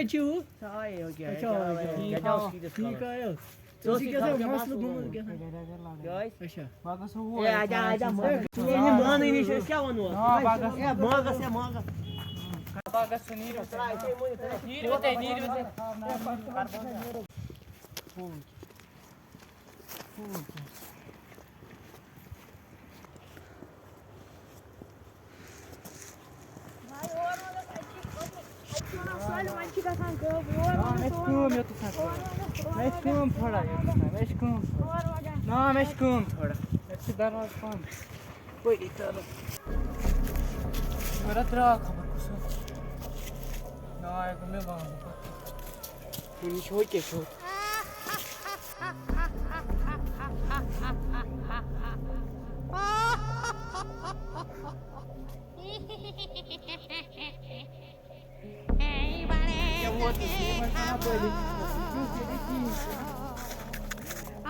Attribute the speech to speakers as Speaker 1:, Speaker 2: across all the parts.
Speaker 1: कच्ची हो साय हो गया अच्छा ठीक आयो तो कैसे मसला घूम गया गाइस अच्छा बागस हो ए आजा तू ये मान ही नहीं क्या वनो हां बागस ए मागस बागस नीर होते नीर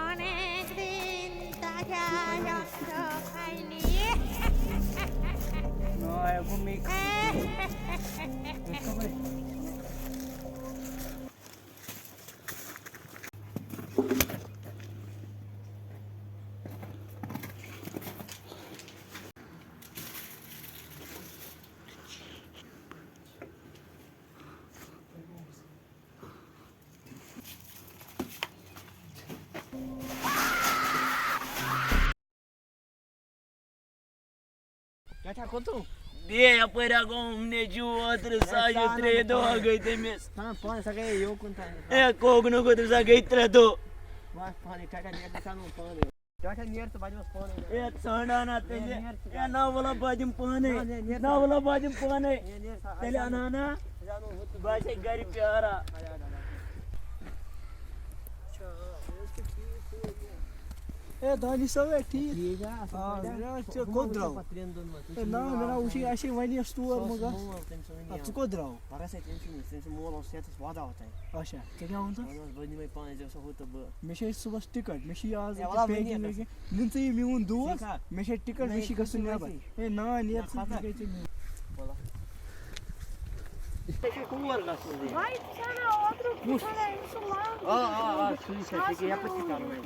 Speaker 2: অনেক দিন তাজা রক্ত খাইনি
Speaker 1: क्या था कोतु
Speaker 3: दे अपरा घूमने जो अत्र साजे त्रे दो गई ते मिस
Speaker 1: हां पानी सके यो कोन था
Speaker 3: ए कोगनो को त्सा गई त्रे दो
Speaker 1: बस पानी टाटा नियर सानो पानी टाटा नियर तो बाजू पानी
Speaker 3: ए सांडा ना तेले ए ना वाला बाजम पानी ना वाला बाजम पानी तेले अनाना बाजे गरी प्यारा
Speaker 1: ए दानी सब ठीक हां जरा को द्राव ए ना जरा उसी ऐसे वाली स्टोर मगा अब को द्राव
Speaker 3: para se tem मोल और सेट वादा होता है
Speaker 1: अच्छा क्या होता है
Speaker 3: बनी में पानी जैसा होता ब
Speaker 1: मेशे सुबह टिकट मेशे आज पैकिंग लेके निंते मिउन दोस मेशे टिकट मेशे गसुन नेबर ए ना नियर खाता बोला इसके Kunwar गसुन
Speaker 2: vai sana outro cara isso lá
Speaker 1: ठीक है ये पति काम है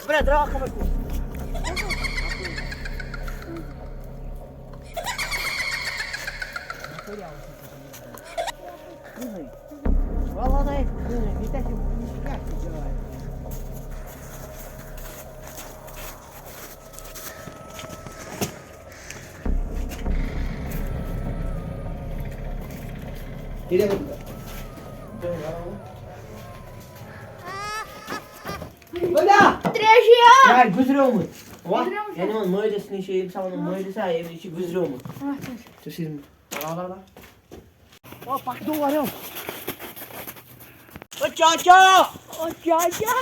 Speaker 1: Bra, droga, mas Valla da bir de Tidak Bunda!
Speaker 2: Trejia!
Speaker 1: Ya güzrüyor mu? Var. Yani onun möydesini şey savanın möydesi evin içi güzrüyor mu? ਤੁਸੀਂ ਲਾ ਉਹ ਪੱਕ ਦੋ ਆ ਰਹੇ ਹੋ ਓ ਚਾਚਾ ਓ ਚਾਚਾ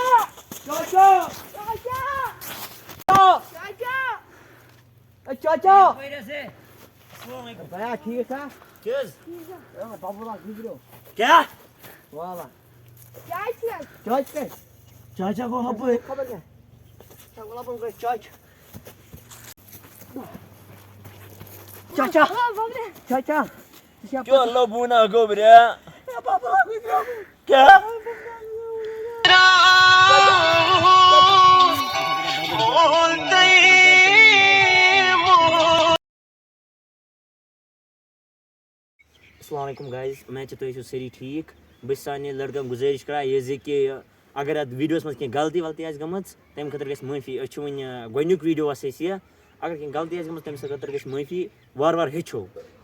Speaker 1: ਚਾਚਾ ਚਾਚਾ ਚਾਚਾ ਓ ਚਾਚਾ
Speaker 3: मेरे से अस्सलाम वालेकुम
Speaker 1: भैया ठीक है
Speaker 3: किस
Speaker 1: बाबू ला गुजरो
Speaker 3: क्या
Speaker 1: वाला
Speaker 2: Chacha!
Speaker 1: चाचा
Speaker 3: चाचा को हब
Speaker 1: खबर क्या चावला बन गए चाचा चाचा चाचा
Speaker 3: क्यों अल्लाह बुना को बरे
Speaker 1: बाबू ला गुजरो
Speaker 3: क्या अस्सलाम वालेकुम गाइस मैं तो ये सारी ठीक बस साने लड़का गुजारिश करा ये जे कि अगर अत वीडियोस में गलती वलती आस गमत तम खतर गस माफी अच्छ वन गोनुक वीडियो आस ये अगर कहीं गलती आस गमत तम खतर गस माफी वार वार हेचो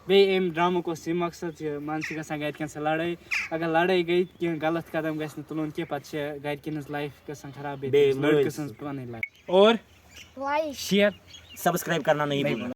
Speaker 4: बे एम ड्रामा को से मकसद मानसी गसान घर कन लड़ाई अगर लड़ाई गई कि गलत कदम गस तुलन के पत घर कन लाइफ गसान खराब लड़के सं पन लाइफ और
Speaker 2: Like!
Speaker 4: शेयर
Speaker 3: सब्सक्राइब करना नहीं भूलना।